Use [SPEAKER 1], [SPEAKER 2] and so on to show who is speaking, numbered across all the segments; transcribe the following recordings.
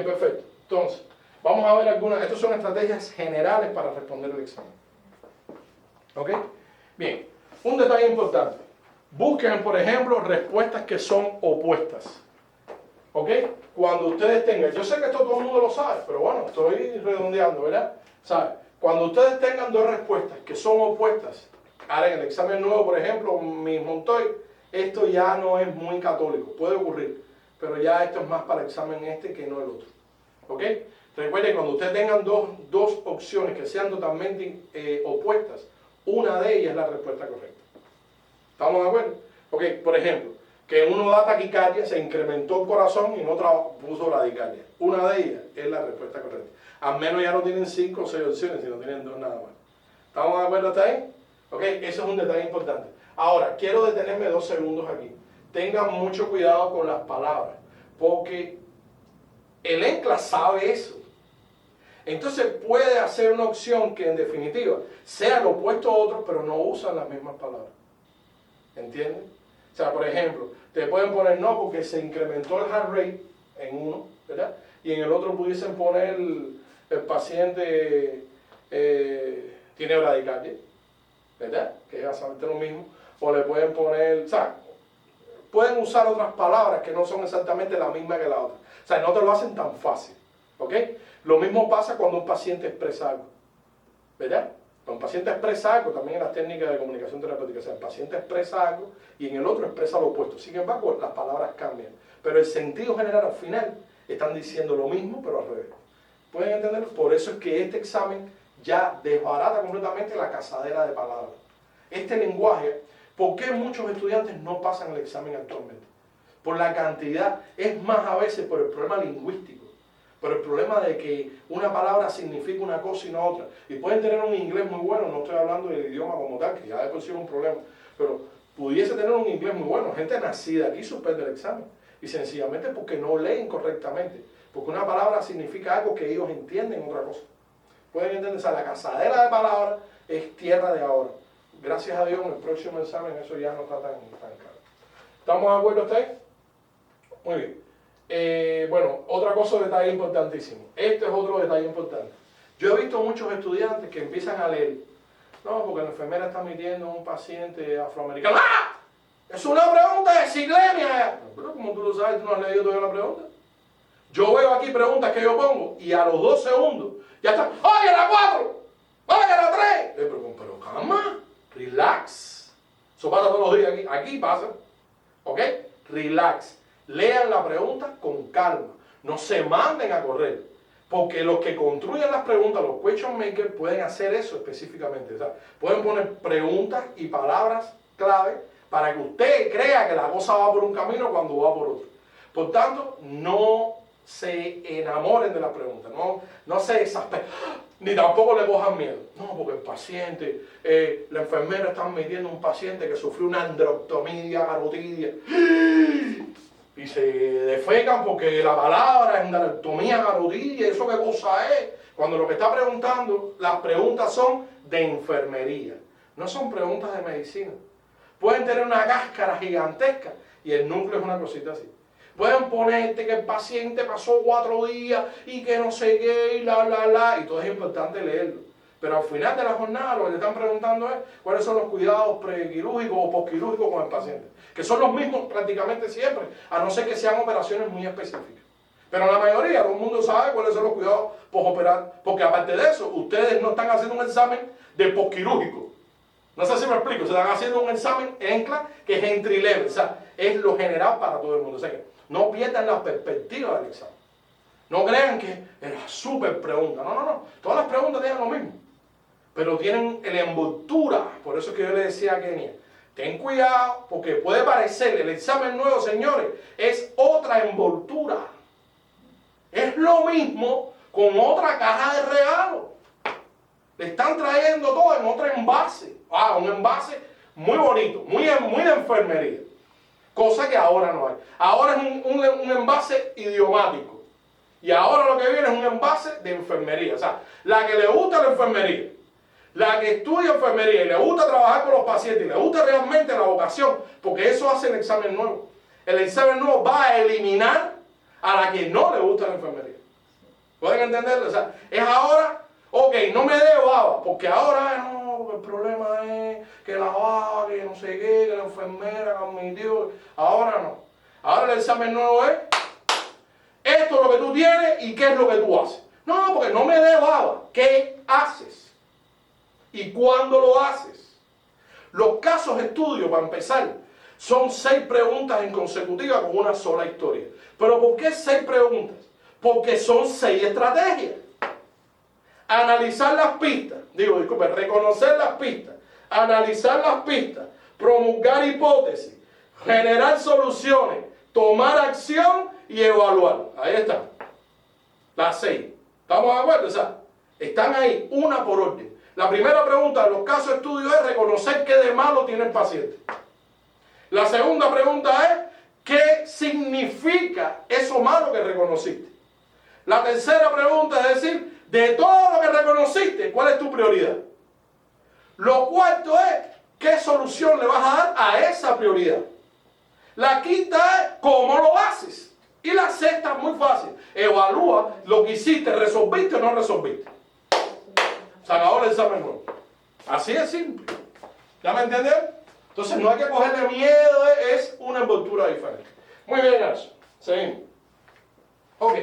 [SPEAKER 1] Perfecto. Entonces, vamos a ver algunas. Estas son estrategias generales para responder el examen. ¿Ok? Bien. Un detalle importante. Busquen, por ejemplo, respuestas que son opuestas. ¿Ok? Cuando ustedes tengan, yo sé que esto todo el mundo lo sabe, pero bueno, estoy redondeando, ¿verdad? ¿Sabe? Cuando ustedes tengan dos respuestas que son opuestas, ahora en el examen nuevo, por ejemplo, mi Montoy, esto ya no es muy católico, puede ocurrir, pero ya esto es más para el examen este que no el otro. ¿Ok? Recuerden, cuando ustedes tengan dos opciones que sean totalmente opuestas, una de ellas es la respuesta correcta. ¿Estamos de acuerdo? Ok, por ejemplo, que en uno da taquicardia, se incrementó el corazón y en otra puso bradicardia. Una de ellas es la respuesta correcta. Al menos ya no tienen 5 o 6 opciones, sino tienen 2 nada más. ¿Estamos de acuerdo hasta ahí? Ok, eso es un detalle importante. Ahora, quiero detenerme 2 segundos aquí. Tengan mucho cuidado con las palabras, porque el ENCLA sabe eso. Entonces puede hacer una opción que en definitiva sea lo opuesto a otro, pero no usan las mismas palabras. ¿Entienden? O sea, por ejemplo, te pueden poner no porque se incrementó el heart rate en uno, ¿verdad? Y en el otro pudiesen poner el paciente tiene bradicardia, ¿verdad? Que es exactamente lo mismo. O le pueden poner, o sea, pueden usar otras palabras que no son exactamente la misma que la otra. O sea, no te lo hacen tan fácil, ¿ok? Lo mismo pasa cuando un paciente expresa algo, ¿verdad? Cuando un paciente expresa algo, también en las técnicas de comunicación terapéutica, o sea, el paciente expresa algo y en el otro expresa lo opuesto. Sin embargo, las palabras cambian, pero el sentido general al final están diciendo lo mismo, pero al revés. ¿Pueden entenderlo? Por eso es que este examen ya desbarata completamente la cazadera de palabras. Este lenguaje, ¿por qué muchos estudiantes no pasan el examen actualmente? Por la cantidad, es más a veces por el problema lingüístico, por el problema de que una palabra significa una cosa y no otra. Y pueden tener un inglés muy bueno, no estoy hablando del idioma como tal, que ya de por sí es un problema, pero pudiese tener un inglés muy bueno. Gente nacida aquí suspende el examen, y sencillamente porque no leen correctamente, porque una palabra significa algo que ellos entienden otra cosa. Pueden entender, o sea, la cazadera de palabras es tierra de ahora. Gracias a Dios en el próximo examen eso ya no está tan caro. ¿Estamos de acuerdo ustedes? Muy bien. Bueno, otra cosa, detalle importantísimo. Este es otro detalle importante. Yo he visto muchos estudiantes que empiezan a leer. No, porque la enfermera está midiendo a un paciente afroamericano. ¡Ah! Es una pregunta de siglemia. Pero como tú lo sabes, tú no has leído todavía la pregunta. Yo veo aquí preguntas que yo pongo y a los 2 segundos ya está. ¡Oye, la 4! ¡Oye, la 3! Pero calma, relax. Eso pasa todos los días aquí. Aquí pasa. ¿Ok? Relax. Lean la pregunta con calma. No se manden a correr. Porque los que construyen las preguntas, los question makers, pueden hacer eso específicamente. O sea, pueden poner preguntas y palabras clave para que usted crea que la cosa va por un camino cuando va por otro. Por tanto, no se enamoren de la pregunta, no se exasperen, ni tampoco le cojan miedo. No, porque el paciente, la enfermera está midiendo a un paciente que sufrió una androctomía carotidia y se defecan porque la palabra androctomía carotidia, ¿eso qué cosa es? Cuando lo que está preguntando, las preguntas son de enfermería, no son preguntas de medicina. Pueden tener una cáscara gigantesca y el núcleo es una cosita así. Pueden ponerte que el paciente pasó 4 días y que no sé qué y y todo es importante leerlo. Pero al final de la jornada lo que te están preguntando es cuáles son los cuidados prequirúrgicos o posquirúrgicos con el paciente. Que son los mismos prácticamente siempre, a no ser que sean operaciones muy específicas. Pero la mayoría, todo el mundo sabe cuáles son los cuidados postoperar, porque aparte de eso, ustedes no están haciendo un examen de posquirúrgico. No sé si me explico, se están haciendo un examen ENCLA que es entry level, o sea, es lo general para todo el mundo. O sea que no pierdan la perspectiva del examen. No crean que es la súper pregunta. No. Todas las preguntas tienen lo mismo. Pero tienen la envoltura. Por eso es que yo le decía a Kenia, ten cuidado porque puede parecer, el examen nuevo, señores, es otra envoltura. Es lo mismo con otra caja de regalo. Le están trayendo todo en otro envase. Un envase muy bonito, muy de enfermería. Cosa que ahora no hay. Ahora es un envase idiomático. Y ahora lo que viene es un envase de enfermería. O sea, la que le gusta la enfermería, la que estudia enfermería y le gusta trabajar con los pacientes y le gusta realmente la vocación, porque eso hace el examen nuevo. El examen nuevo va a eliminar a la que no le gusta la enfermería. ¿Pueden entenderlo? O sea, es ahora, ok, no me dé baba, porque ahora no, el problema es que la baba, que no sé qué, que la enfermera, que admitió. Ahora no. Ahora el examen nuevo es, esto es lo que tú tienes y qué es lo que tú haces. No, porque no me dé baba. ¿Qué haces? ¿Y cuándo lo haces? Los casos de estudio, para empezar, son 6 preguntas en consecutiva con una sola historia. ¿Pero por qué 6 preguntas? Porque son 6 estrategias. Analizar las pistas, reconocer las pistas, analizar las pistas, promulgar hipótesis, generar soluciones, tomar acción y evaluar. Ahí está. Las 6. ¿Estamos de acuerdo? O sea, están ahí, una por orden. La primera pregunta de los casos de estudio es reconocer qué de malo tiene el paciente. La segunda pregunta es, ¿qué significa eso malo que reconociste? La tercera pregunta es decir, de todo lo que reconociste, ¿cuál es tu prioridad? Lo cuarto es, ¿qué solución le vas a dar a esa prioridad? La quinta es, ¿cómo lo haces? Y la sexta es muy fácil, evalúa lo que hiciste, ¿resolviste o no resolviste? Se acabó el examen nuevo. Así es simple. ¿Ya me entienden? Entonces no hay que cogerle miedo, es una envoltura diferente. Muy bien, Nacho. Seguimos. Ok.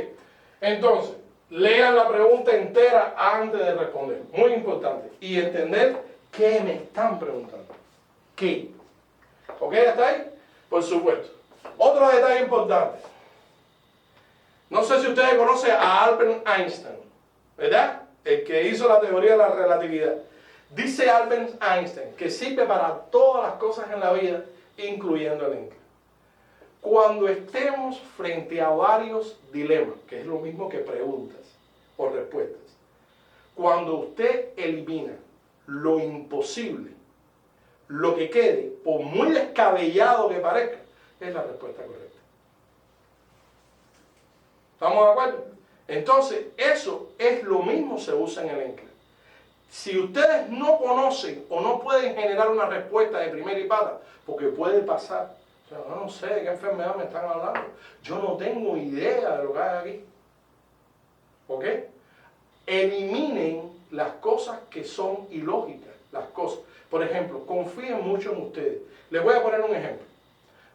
[SPEAKER 1] Entonces, lean la pregunta entera antes de responder. Muy importante. Y entender qué me están preguntando. ¿Qué? ¿Ok? ¿Hasta ahí? Por supuesto. Otro detalle importante. No sé si ustedes conocen a Albert Einstein, ¿verdad? El que hizo la teoría de la relatividad. Dice Albert Einstein que sirve para todas las cosas en la vida, incluyendo el ENCLA. Cuando estemos frente a varios dilemas, que es lo mismo que preguntas o respuestas, cuando usted elimina lo imposible, lo que quede, por muy descabellado que parezca, es la respuesta correcta. ¿Estamos de acuerdo? Entonces, eso es lo mismo se usa en el ENCLA. Si ustedes no conocen o no pueden generar una respuesta de primera y pata, porque puede pasar, o sea, no sé de qué enfermedad me están hablando, yo no tengo idea de lo que hay aquí. ¿Ok? Eliminen las cosas que son ilógicas, las cosas. Por ejemplo, confíen mucho en ustedes. Les voy a poner un ejemplo.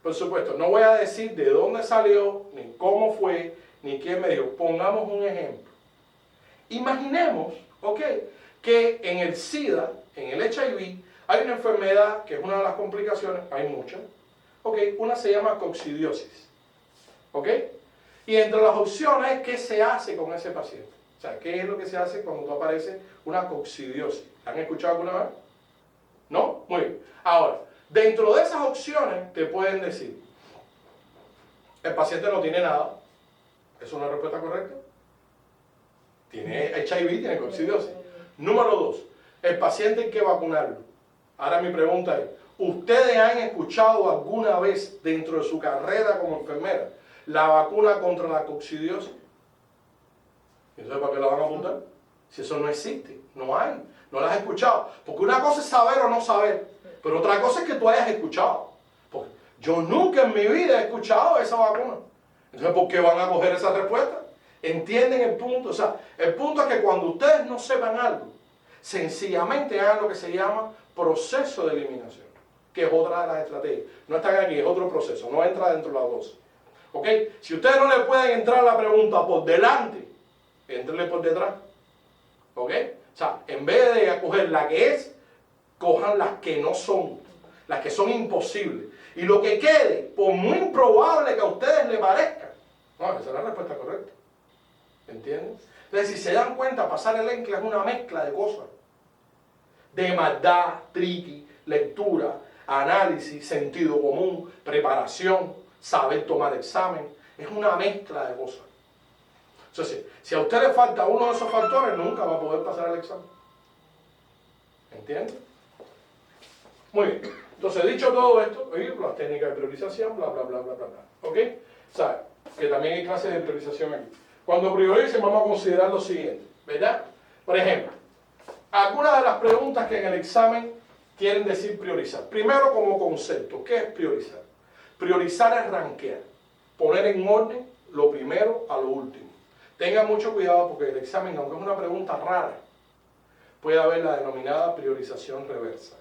[SPEAKER 1] Por supuesto, no voy a decir de dónde salió, ni cómo fue, ni quién me dijo. Pongamos un ejemplo. Imaginemos, ¿ok?, que en el SIDA, en el HIV, hay una enfermedad que es una de las complicaciones, hay muchas, ¿ok? Una se llama coccidiosis, ¿ok? Y entre las opciones, ¿qué se hace con ese paciente? O sea, ¿qué es lo que se hace cuando aparece una coccidiosis? ¿Han escuchado alguna vez? ¿No? Muy bien. Ahora, dentro de esas opciones te pueden decir, el paciente no tiene nada, ¿es una respuesta correcta? Tiene HIV, tiene coccidiosis. Número 2, el paciente hay que vacunarlo. Ahora mi pregunta es, ¿ustedes han escuchado alguna vez dentro de su carrera como enfermera la vacuna contra la coccidiosis? Entonces, ¿para qué la van a apuntar? Si eso no existe, no hay, no la has escuchado. Porque una cosa es saber o no saber, pero otra cosa es que tú hayas escuchado. Porque yo nunca en mi vida he escuchado esa vacuna. Entonces, ¿por qué van a coger esa respuesta? ¿Entienden el punto? O sea, el punto es que cuando ustedes no sepan algo, sencillamente hagan lo que se llama proceso de eliminación, que es otra de las estrategias. No están aquí, es otro proceso, no entra dentro de las 12. ¿Ok? Si ustedes no le pueden entrar a la pregunta por delante, éntrenle por detrás. ¿Ok? O sea, en vez de coger la que es, cojan las que no son, las que son imposibles. Y lo que quede, por muy improbable que a ustedes les parezca, no, esa es la respuesta correcta. ¿Entienden? Entonces, si se dan cuenta, pasar el ENCLA es una mezcla de cosas. De maldad, triqui, lectura, análisis, sentido común, preparación, saber tomar examen. Es una mezcla de cosas. Entonces, si a usted le falta uno de esos factores, nunca va a poder pasar el examen. ¿Entienden? Muy bien. Entonces, dicho todo esto, las técnicas de priorización, bla, bla, bla, bla, bla, bla. ¿Ok? ¿Sabe? Que también hay clases de priorización aquí. Cuando prioricen, vamos a considerar lo siguiente, ¿verdad? Por ejemplo, algunas de las preguntas que en el examen quieren decir priorizar. Primero, como concepto, ¿qué es priorizar? Priorizar es rankear, poner en orden lo primero a lo último. Tenga mucho cuidado porque el examen, aunque es una pregunta rara, puede haber la denominada priorización reversa,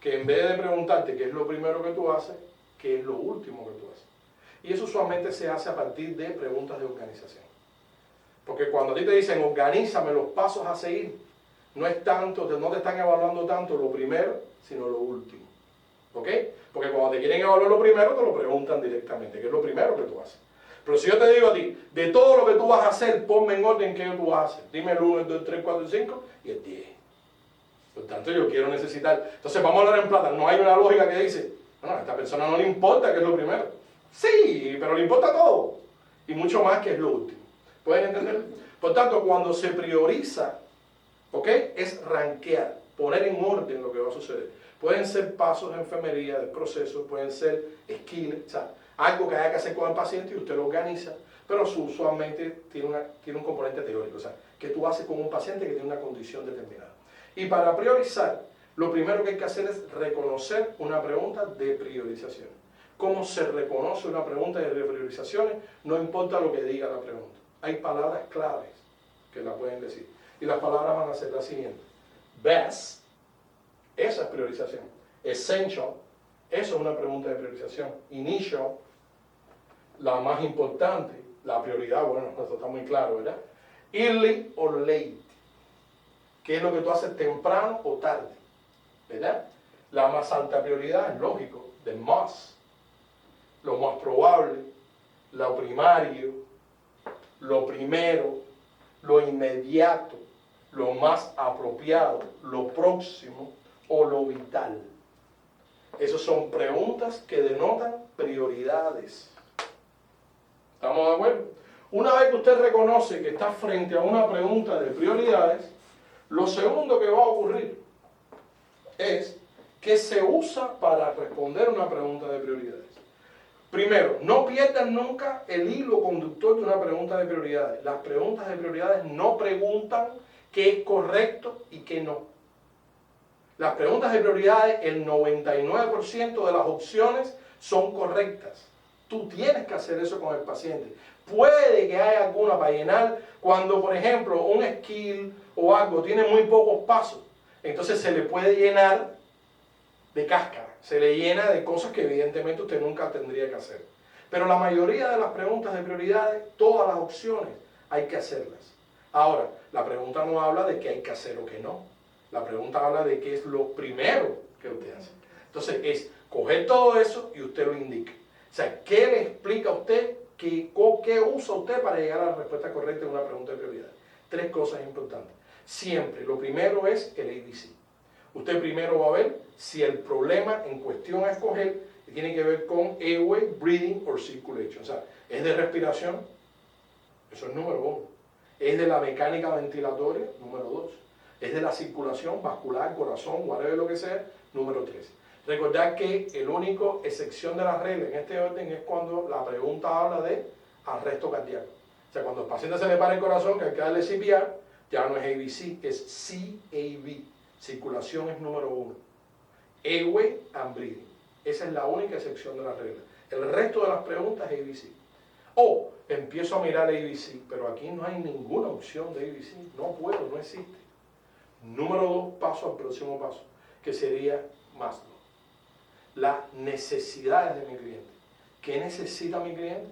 [SPEAKER 1] que en vez de preguntarte qué es lo primero que tú haces, qué es lo último que tú haces. Y eso usualmente se hace a partir de preguntas de organización. Porque cuando a ti te dicen, organízame los pasos a seguir, no es tanto, no te están evaluando tanto lo primero, sino lo último. ¿Ok? Porque cuando te quieren evaluar lo primero, te lo preguntan directamente, qué es lo primero que tú haces. Pero si yo te digo a ti, de todo lo que tú vas a hacer, ponme en orden qué tú vas a hacer. Dime el 1, el 2, el 3, 4, el 5 y el 10. Por tanto, yo quiero necesitar. Entonces, vamos a hablar en plata. No hay una lógica que dice, bueno, a esta persona no le importa qué es lo primero. Sí, pero le importa todo. Y mucho más que es lo último. ¿Pueden entender? Por tanto, cuando se prioriza, ¿ok? Es rankear, poner en orden lo que va a suceder. Pueden ser pasos de enfermería, del proceso, pueden ser skills, o sea, algo que haya que hacer con el paciente y usted lo organiza, pero usualmente tiene un componente teórico, o sea, que tú haces con un paciente que tiene una condición determinada. Y para priorizar, lo primero que hay que hacer es reconocer una pregunta de priorización. ¿Cómo se reconoce una pregunta de priorizaciones? No importa lo que diga la pregunta. Hay palabras claves que la pueden decir. Y las palabras van a ser las siguientes. Best, esa es priorización. Essential, eso es una pregunta de priorización. Initial, la más importante, la prioridad, bueno, eso está muy claro, ¿verdad? Early or late, ¿qué es lo que tú haces temprano o tarde? ¿Verdad? La más alta prioridad es lógico, the must, lo más probable, lo primario, lo primero, lo inmediato, lo más apropiado, lo próximo o lo vital. Esas son preguntas que denotan prioridades. ¿Estamos de acuerdo? Una vez que usted reconoce que está frente a una pregunta de prioridades, lo segundo que va a ocurrir es que se usa para responder una pregunta de prioridades. Primero, no pierdan nunca el hilo conductor de una pregunta de prioridades. Las preguntas de prioridades no preguntan qué es correcto y qué no. Las preguntas de prioridades, el 99% de las opciones son correctas. Tú tienes que hacer eso con el paciente. Puede que haya alguna para llenar cuando, por ejemplo, un skill o algo tiene muy pocos pasos. Entonces se le puede llenar de cáscara. Se le llena de cosas que evidentemente usted nunca tendría que hacer. Pero la mayoría de las preguntas de prioridades, todas las opciones, hay que hacerlas. Ahora, la pregunta no habla de qué hay que hacer o qué no. La pregunta habla de qué es lo primero que usted hace. Entonces es coger todo eso y usted lo indica. O sea, ¿qué le explica a usted? ¿Qué usa usted para llegar a la respuesta correcta en una pregunta de prioridad? 3 cosas importantes. Siempre, lo primero es el ABC. Usted primero va a ver si el problema en cuestión a escoger tiene que ver con airway, breathing o circulation. O sea, ¿es de respiración? Eso es número 1. ¿Es de la mecánica ventilatoria? Número 2. ¿Es de la circulación vascular, corazón, whatever lo que sea? Número 3. Recordad que el único excepción de la regla en este orden es cuando la pregunta habla de arresto cardíaco. O sea, cuando al paciente se le para el corazón, que hay que darle CPR, ya no es ABC, es CAV. Circulación es número 1. Airway and breathing. Esa es la única excepción de la regla. El resto de las preguntas es ABC. O empiezo a mirar ABC, pero aquí no hay ninguna opción de ABC. No puedo, no existe. Número 2, paso al próximo paso, que sería Maslow. Las necesidades de mi cliente. ¿Qué necesita mi cliente?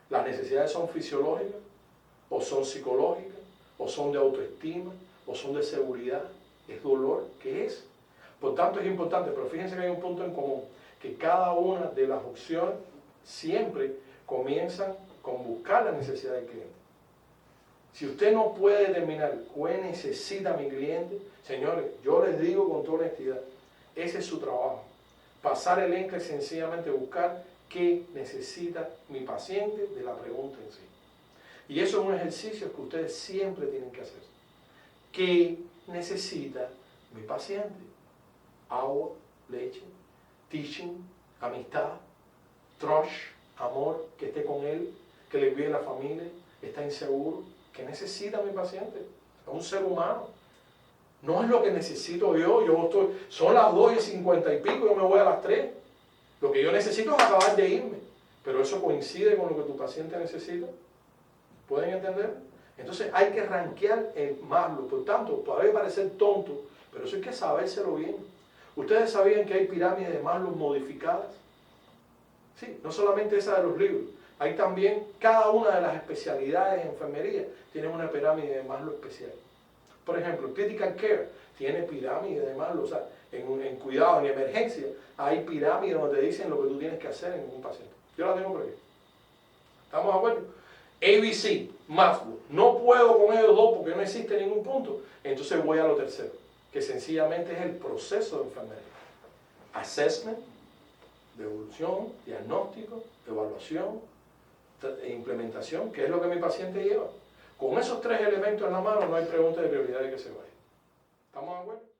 [SPEAKER 1] ¿Las necesidades son fisiológicas? ¿O son psicológicas? ¿O son de autoestima? ¿O son de seguridad? ¿Es dolor? ¿Qué es? Por tanto es importante, pero fíjense que hay un punto en común, que cada una de las opciones siempre comienzan con buscar la necesidad del cliente. Si usted no puede determinar qué necesita mi cliente, señores, yo les digo con toda honestidad, ese es su trabajo. Pasar el encre sencillamente buscar qué necesita mi paciente de la pregunta en sí. Y eso es un ejercicio que ustedes siempre tienen que hacer. ¿Qué necesita mi paciente? Agua, leche, teaching, amistad, trust, amor, que esté con él, que le cuide la familia, está inseguro. ¿Qué necesita mi paciente? Es un ser humano. No es lo que necesito yo. Son las 2:50 y pico, yo me voy a las 3. Lo que yo necesito es acabar de irme. Pero eso coincide con lo que tu paciente necesita. ¿Pueden entender? Entonces hay que rankear en Maslow. Por tanto, puede parecer tonto, pero eso hay que sabérselo bien. ¿Ustedes sabían que hay pirámides de Maslow modificadas? Sí, no solamente esa de los libros. Hay también, cada una de las especialidades en enfermería tiene una pirámide de Maslow especial. Por ejemplo, Critical Care tiene pirámide de Maslow. O sea, en cuidado, en emergencia, hay pirámides donde te dicen lo que tú tienes que hacer en un paciente. Yo la tengo por aquí. ¿Estamos de acuerdo? ABC, Maslow. No puedo con ellos dos porque no existe ningún punto. Entonces voy a lo tercero, que sencillamente es el proceso de enfermería. Assessment, devolución, diagnóstico, evaluación e implementación, que es lo que mi paciente lleva. Con esos tres elementos en la mano no hay pregunta de prioridad de que se vaya. ¿Estamos de acuerdo?